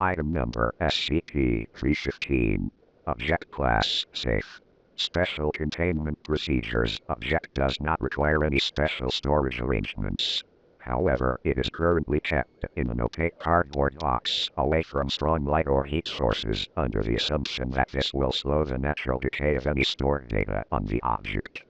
Item number SCP-315. Object Class Safe. Special Containment Procedures. Object does not require any special storage arrangements. However, it is currently kept in an opaque cardboard box, away from strong light or heat sources, under the assumption that this will slow the natural decay of any stored data on the object.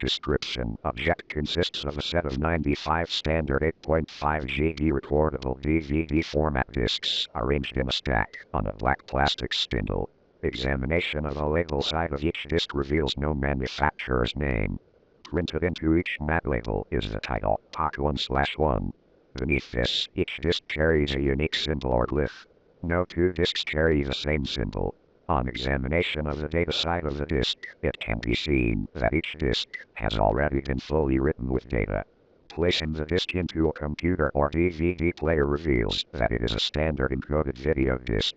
Description: Object consists of a set of 95 standard 8.5 GB recordable DVD format discs, arranged in a stack, on a black plastic spindle. Examination of the label side of each disc reveals no manufacturer's name. Printed into each mat label is the title, POC 1/1. Beneath this, each disc carries a unique symbol or glyph. No two discs carry the same symbol. On examination of the data side of the disk, it can be seen that each disk has already been fully written with data. Placing the disk into a computer or DVD player reveals that it is a standard encoded video disk.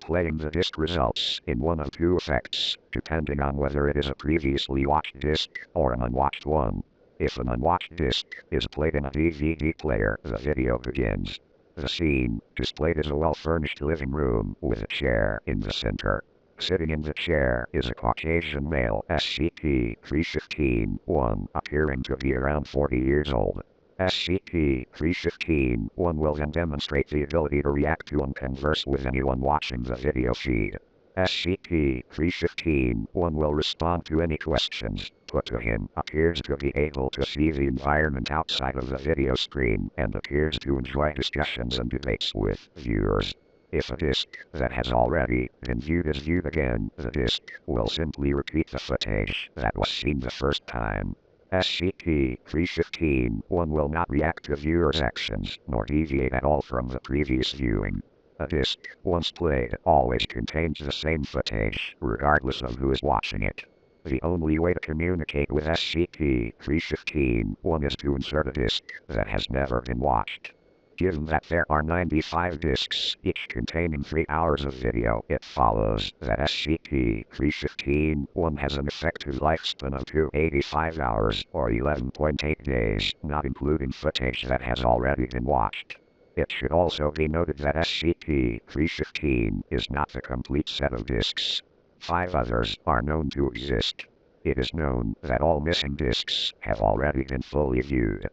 Playing the disk results in one of two effects, depending on whether it is a previously watched disk or an unwatched one. If an unwatched disk is played in a DVD player, the video begins. The scene displayed is a well-furnished living room with a chair in the center. Sitting in the chair is a Caucasian male, SCP-315-1, appearing to be around 40 years old. SCP-315-1 will then demonstrate the ability to react to and converse with anyone watching the video feed. SCP-315-1 will respond to any questions put to him, appears to be able to see the environment outside of the video screen, and appears to enjoy discussions and debates with viewers. If a disk that has already been viewed is viewed again, the disk will simply repeat the footage that was seen the first time. SCP-315-1 will not react to viewers' actions, nor deviate at all from the previous viewing. A disk, once played, always contains the same footage, regardless of who is watching it. The only way to communicate with SCP-315-1 is to insert a disk that has never been watched. Given that there are 95 disks, each containing 3 hours of video, it follows that SCP-315-1 has an effective lifespan of 285 hours, or 11.8 days, not including footage that has already been watched. It should also be noted that SCP-315 is not the complete set of disks. 5 others are known to exist. It is known that all missing disks have already been fully viewed.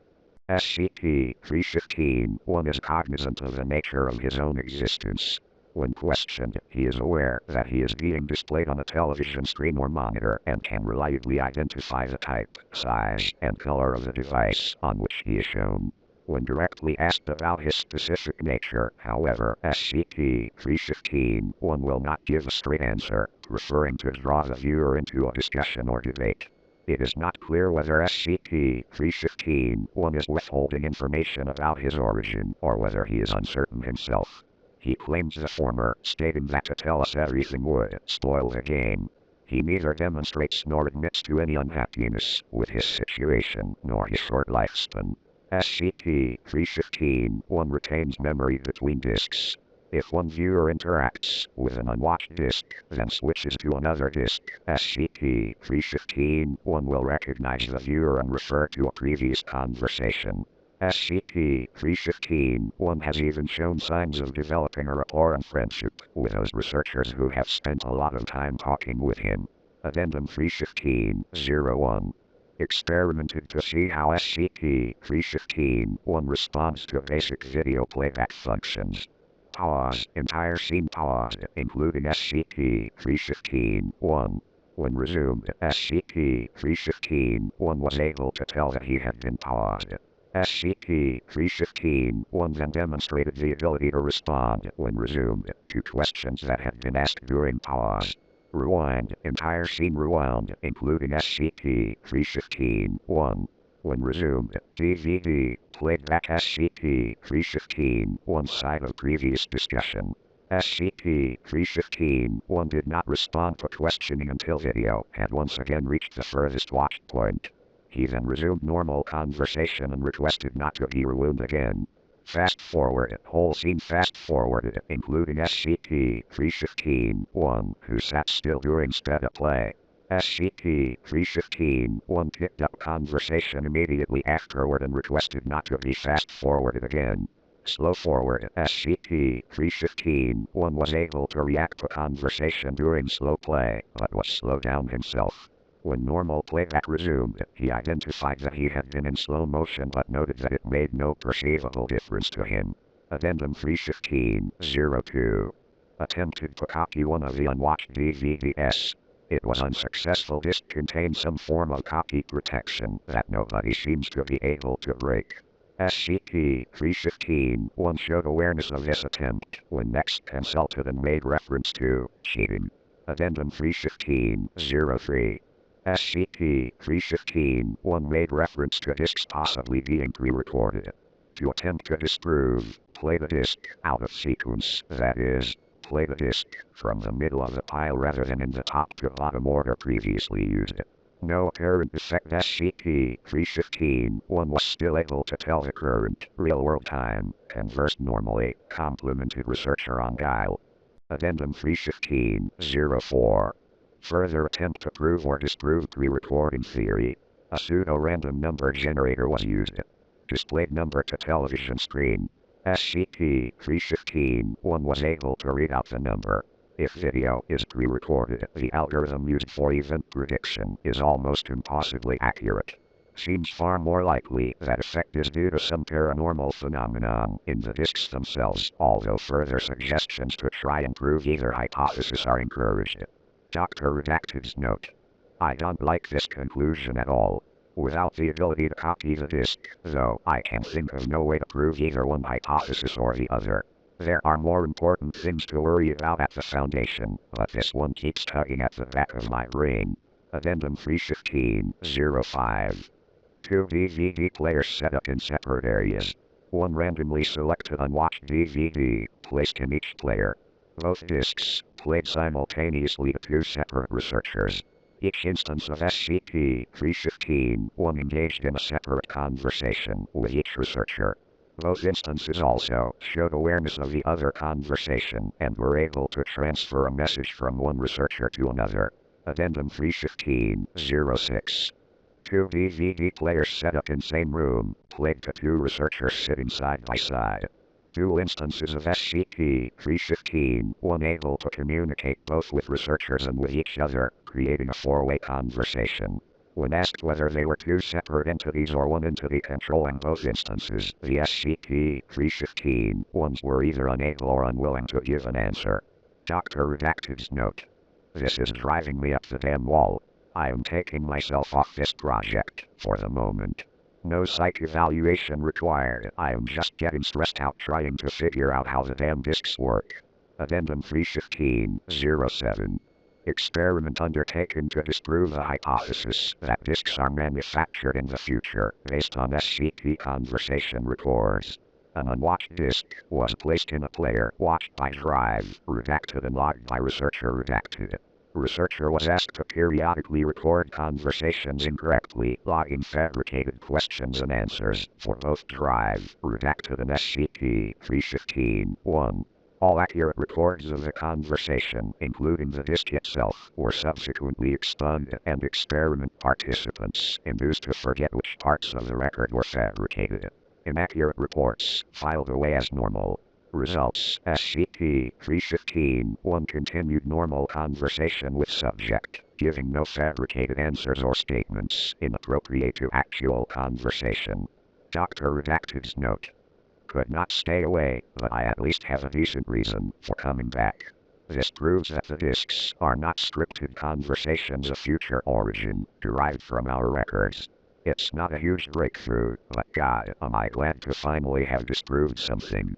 SCP-315-1 is cognizant of the nature of his own existence. When questioned, he is aware that he is being displayed on a television screen or monitor and can reliably identify the type, size, and color of the device on which he is shown. When directly asked about his specific nature, however, SCP-315-1 will not give a straight answer, preferring to draw the viewer into a discussion or debate. It is not clear whether SCP-315-1 is withholding information about his origin, or whether he is uncertain himself. He claims the former, stating that to tell us everything would spoil the game. He neither demonstrates nor admits to any unhappiness with his situation, nor his short lifespan. SCP-315-1 retains memory between disks. If one viewer interacts with an unwatched disk, then switches to another disk, SCP-315-1 will recognize the viewer and refer to a previous conversation. SCP-315-1 has even shown signs of developing a rapport and friendship with those researchers who have spent a lot of time talking with him. Addendum 315-01. Experimented to see how SCP-315-1 responds to basic video playback functions. Pause. Entire scene paused, including SCP-315-1. When resumed, SCP-315-1 was able to tell that he had been paused. SCP-315-1 then demonstrated the ability to respond, when resumed, to questions that had been asked during pause. Rewind. Entire scene rewound, including SCP-315-1. When resumed, DVD played back SCP-315-1's side of previous discussion. SCP-315-1 did not respond to questioning until video had once again reached the furthest watch point. He then resumed normal conversation and requested not to be rewound again. Fast forward. Whole scene fast forwarded, including SCP-315-1, who sat still during steady play. SCP-315-1 picked up conversation immediately afterward and requested not to be fast forwarded again. Slow forward. SCP-315-1 was able to react to conversation during slow play, but was slowed down himself. When normal playback resumed, he identified that he had been in slow motion but noted that it made no perceivable difference to him. Addendum 315-02. Attempted to copy one of the unwatched DVDs. It was unsuccessful. Disk contained some form of copy protection that nobody seems to be able to break. SCP-315-1 showed awareness of this attempt when next consulted and made reference to cheating. Addendum 315-03. SCP-315-1 made reference to disks possibly being pre-recorded. To attempt to disprove, play the disk out of sequence, that is, play the disk from the middle of the pile rather than in the top to bottom order previously used. No apparent effect. SCP-315-1 was still able to tell the current, real-world time, conversed normally, complimented researcher on Guile. Addendum 315-04. Further attempt to prove or disprove pre-recording theory. A pseudo-random number generator was used. Displayed number to television screen. SCP-315-1 was able to read out the number. If video is pre-recorded, the algorithm used for event prediction is almost impossibly accurate. Seems far more likely that effect is due to some paranormal phenomenon in the disks themselves, although further suggestions to try and prove either hypothesis are encouraged. Dr. Redacted's note. I don't like this conclusion at all. Without the ability to copy the disk, though, I can think of no way to prove either one hypothesis or the other. There are more important things to worry about at the Foundation, but this one keeps tugging at the back of my brain. Addendum 315-05. 2 DVD players set up in separate areas. One randomly selected unwatched DVD, placed in each player. Both discs played simultaneously to two separate researchers. Each instance of SCP-315-1 engaged in a separate conversation with each researcher. Both instances also showed awareness of the other conversation and were able to transfer a message from one researcher to another. Addendum 315-06. 2 DVD players set up in same room, played to two researchers sitting side by side. Dual instances of SCP-315-1 able to communicate both with researchers and with each other, creating a four-way conversation. When asked whether they were two separate entities or one entity controlling both instances, the SCP-315-1s were either unable or unwilling to give an answer. Dr. Redacted's note. This is driving me up the damn wall. I am taking myself off this project, for the moment. No psych evaluation required. I am just getting stressed out trying to figure out how the damn disks work. Addendum 315-07. Experiment undertaken to disprove the hypothesis that disks are manufactured in the future, based on SCP conversation records. An unwatched disk was placed in a player watched by Drive, redacted and logged by researcher redacted. Researcher was asked to periodically record conversations incorrectly, logging fabricated questions and answers for both Drive, redacted and SCP-315-1. All accurate records of the conversation, including the disk itself, were subsequently expunged, and experiment participants induced to forget which parts of the record were fabricated. Inaccurate reports filed away as normal. Results: SCP-315-1 continued normal conversation with subject, giving no fabricated answers or statements inappropriate to actual conversation. Dr. Redacted's note. Could not stay away, but I at least have a decent reason for coming back. This proves that the disks are not scripted conversations of future origin, derived from our records. It's not a huge breakthrough, but God, am I glad to finally have disproved something.